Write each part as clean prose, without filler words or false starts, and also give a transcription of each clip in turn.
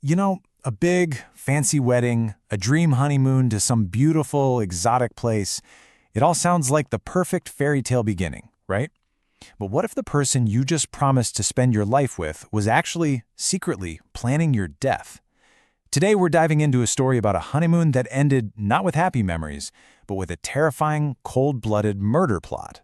A big, fancy wedding, a dream honeymoon to some beautiful, exotic place. It all sounds like the perfect fairy tale beginning, right? But what if the person you just promised to spend your life with was actually, secretly, planning your death? Today we're diving into a story about a honeymoon that ended not with happy memories, but with a terrifying, cold-blooded murder plot.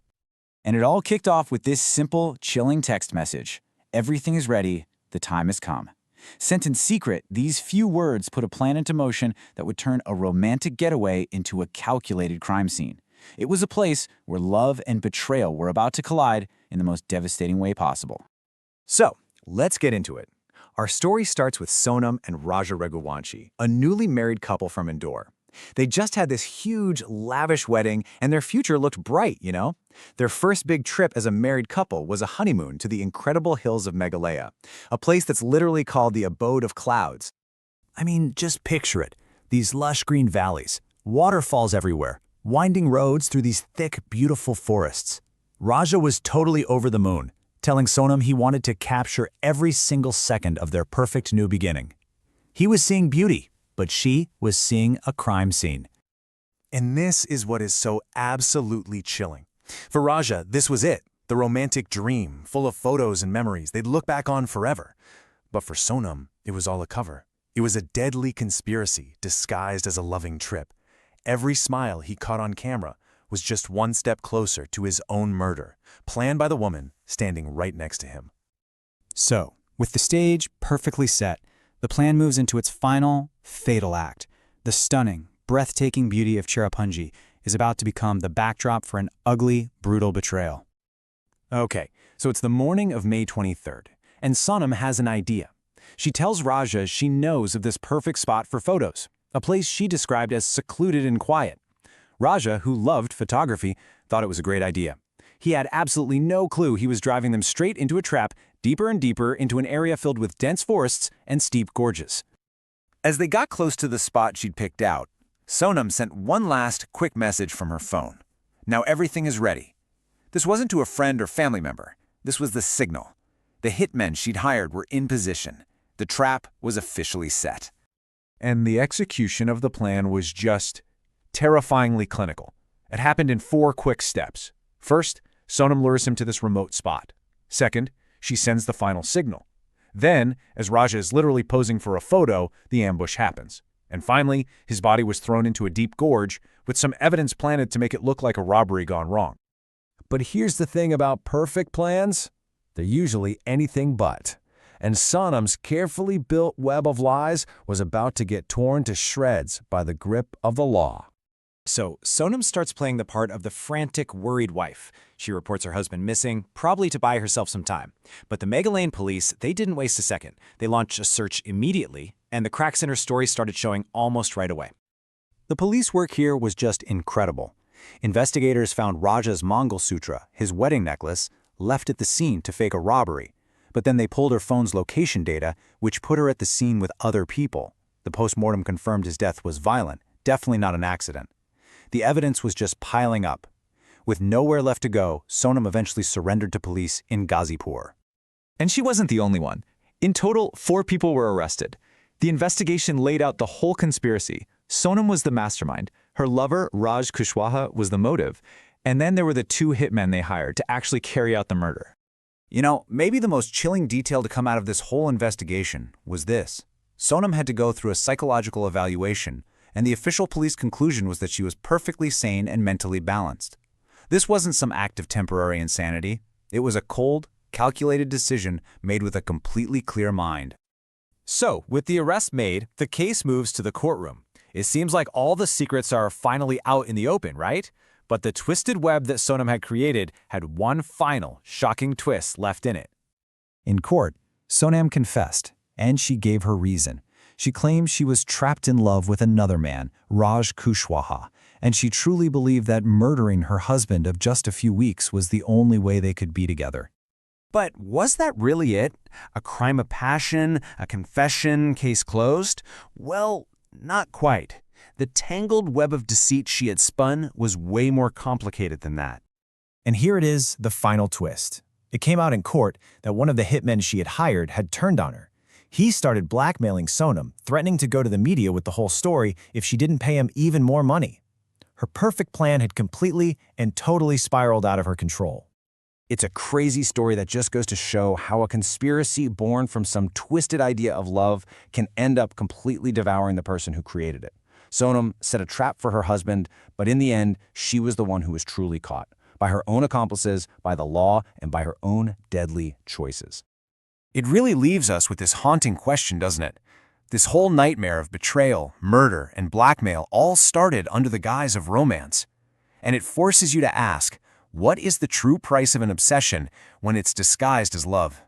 And it all kicked off with this simple, chilling text message. Everything is ready. The time has come. Sent in secret, these few words put a plan into motion that would turn a romantic getaway into a calculated crime scene. It was a place where love and betrayal were about to collide in the most devastating way possible. So, let's get into it. Our story starts with Sonam and Raja Raghuvanshi, a newly married couple from Indore. They just had this huge, lavish wedding, and their future looked bright. Their first big trip as a married couple was a honeymoon to the incredible hills of Meghalaya, a place that's literally called the abode of clouds. I mean, just picture it. These lush green valleys, waterfalls everywhere, winding roads through these thick, beautiful forests. Raja was totally over the moon, telling Sonam he wanted to capture every single second of their perfect new beginning. He was seeing beauty, but she was seeing a crime scene. And this is what is so absolutely chilling. For Raja, this was it, the romantic dream, full of photos and memories they'd look back on forever. But for Sonam, it was all a cover. It was a deadly conspiracy disguised as a loving trip. Every smile he caught on camera was just one step closer to his own murder, planned by the woman standing right next to him. So, with the stage perfectly set, the plan moves into its final, fatal act. The stunning, breathtaking beauty of Cherrapunji is about to become the backdrop for an ugly, brutal betrayal. Okay, so it's the morning of May 23rd, and Sonam has an idea. She tells Raja she knows of this perfect spot for photos, a place she described as secluded and quiet. Raja, who loved photography, thought it was a great idea. He had absolutely no clue he was driving them straight into a trap, deeper and deeper into an area filled with dense forests and steep gorges. As they got close to the spot she'd picked out, Sonam sent one last quick message from her phone. Now everything is ready. This wasn't to a friend or family member. This was the signal. The hitmen she'd hired were in position. The trap was officially set. And the execution of the plan was just terrifyingly clinical. It happened in 4 quick steps. First, Sonam lures him to this remote spot. Second, she sends the final signal. Then, as Raja is literally posing for a photo, the ambush happens. And finally, his body was thrown into a deep gorge with some evidence planted to make it look like a robbery gone wrong. But here's the thing about perfect plans. They're usually anything but. And Sonam's carefully built web of lies was about to get torn to shreds by the grip of the law. So, Sonam starts playing the part of the frantic, worried wife. She reports her husband missing, probably to buy herself some time. But the Meghalayan police, they didn't waste a second. They launched a search immediately, and the cracks in her story started showing almost right away. The police work here was just incredible. Investigators found Raja's Mangal Sutra, his wedding necklace, left at the scene to fake a robbery. But then they pulled her phone's location data, which put her at the scene with other people. The postmortem confirmed his death was violent, definitely not an accident. The evidence was just piling up. With nowhere left to go, Sonam eventually surrendered to police in Ghazipur. And she wasn't the only one. In total, 4 people were arrested. The investigation laid out the whole conspiracy. Sonam was the mastermind. Her lover, Raj Kushwaha, was the motive. And then there were the 2 hitmen they hired to actually carry out the murder. Maybe the most chilling detail to come out of this whole investigation was this. Sonam had to go through a psychological evaluation, and the official police conclusion was that she was perfectly sane and mentally balanced. This wasn't some act of temporary insanity. It was a cold, calculated decision made with a completely clear mind. So, with the arrest made, the case moves to the courtroom. It seems like all the secrets are finally out in the open, right? But the twisted web that Sonam had created had one final, shocking twist left in it. In court, Sonam confessed, and she gave her reason. She claimed she was trapped in love with another man, Raj Kushwaha, and she truly believed that murdering her husband of just a few weeks was the only way they could be together. But was that really it? A crime of passion, a confession, case closed? Well, not quite. The tangled web of deceit she had spun was way more complicated than that. And here it is, the final twist. It came out in court that one of the hitmen she had hired had turned on her. He started blackmailing Sonam, threatening to go to the media with the whole story if she didn't pay him even more money. Her perfect plan had completely and totally spiraled out of her control. It's a crazy story that just goes to show how a conspiracy born from some twisted idea of love can end up completely devouring the person who created it. Sonam set a trap for her husband, but in the end, she was the one who was truly caught, by her own accomplices, by the law, and by her own deadly choices. It really leaves us with this haunting question, doesn't it? This whole nightmare of betrayal, murder, and blackmail all started under the guise of romance. And it forces you to ask, what is the true price of an obsession when it's disguised as love?